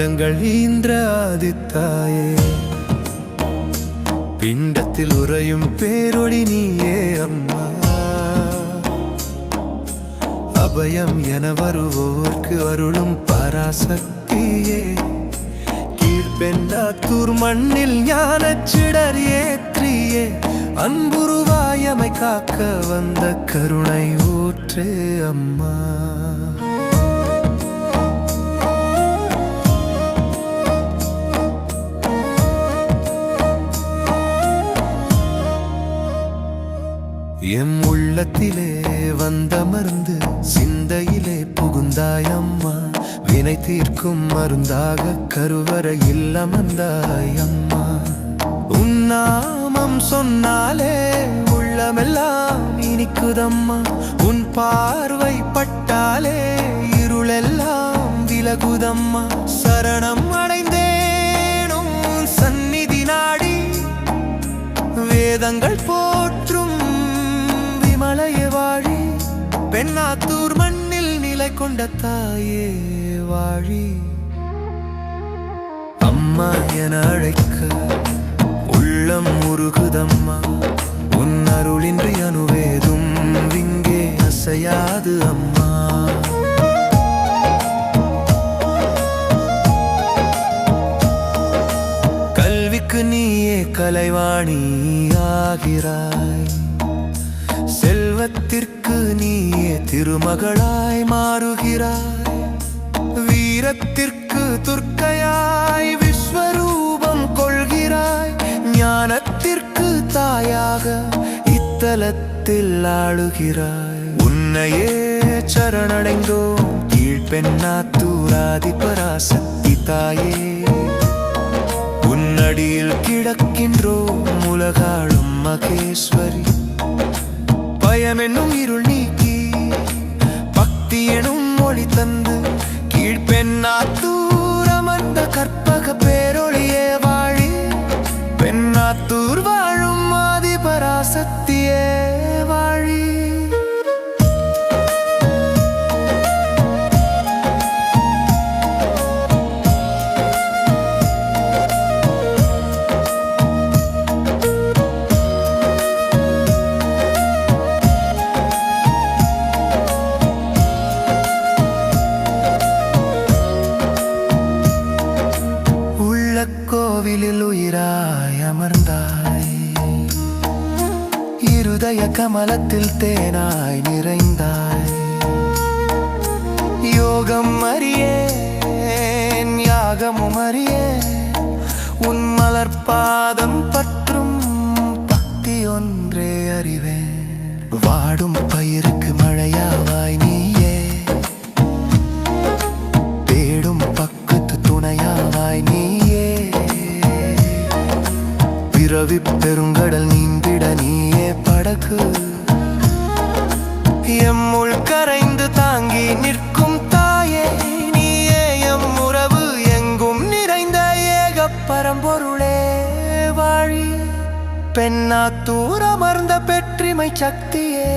அண்டங்கள் ஈன்ற ஆதித்தாயே, பிண்டத்தில் உறையும் பேரொளி நீயே அம்மா. அபயம் என வருவோர்க்கு அருளும் பராசக்தியே, கீழ்பெண்ணாத்தூர் மண்ணில் ஞானச்சிடர் ஏற்றியே, அன்புருவாயமை காக்க வந்த கருணை ஊற்றே அம்மா. எம் உள்ளத்திலே வந்தமர்ந்து சிந்தையிலே புகுந்தாயம்மா, வினை தீர்க்கும் மருந்தாக கருவறையில் அமர்ந்தாயம்மா. உன்னாமம் சொன்னாலே உள்ளமெல்லாம் இனிக்குதம்மா, உன் பார்வை பட்டாலே இருளெல்லாம் விலகுதம்மா. சரணம் அடைந்தேனும் சந்நிதி நாடி, வேதங்கள் போற்றும் விமலையே வாழி, பெண்ணாத்தூர் மண்ணில் நிலை கொண்ட தாயே வாழி. அம்மா என அழைக்க உள்ளம் உருகுதம்மா, உன் அருளின்றி அணுவேதும் விங்கே அசையாது அம்மா. கல்விக்கு நீயே கலைவாணி ஆகிறாய், செல்வத்திற்கு நீயே திருமகளாய் மாறுகிறாய், வீரத்திற்கு துர்க்கையாய் விஸ்வரூபம் கொள்கிறாய், ஞானத்திற்கு தாயாக இத்தலத்தில் ஆளுகிறாய். உன்னையே சரணடைந்தோம் கீழ்பெண்ணாத்தூராதி பராசக்தி தாயே, உன்னடியில் கிடக்கின்றோம் உலகாளும் மகேஸ்வரி. பயம் என்னும் இருள் நீக்கி பக்தி எனும் மொழி தந்து, கீழ்பெண்ணாத்தூர் அமர்ந்த கற்பக பேரொளியே வாழி, பெண்ணாத்தூர் வாழும் ஆதி பராசக்தியே வாழி. கோவிலில் உயிராய் அமர்ந்தாய், இருதய கமலத்தில் தேனாய் நிறைந்தாய். யோகம் அறியேன் யாகமும் அறியேன், உன் மலர்பாதம் பற்றும் பக்தி ஒன்றே அறிவேன். வாடும் பயிருக்கு மழையாவாய் நீயே, தேடும் பக்கத்து துணையாவாய் நீயே. பிறவி பெருங்கடல் நீந்திட நீயே படகு, எம்முள் கரைந்து தாங்கி நிற்கும் தாயே நீயே. எம் உறவு எங்கும் நிறைந்த ஏக பரம்பொருளே வாழி, பெண்ணாத்தூர் அமர்ந்த பெற்றிமை சக்தியே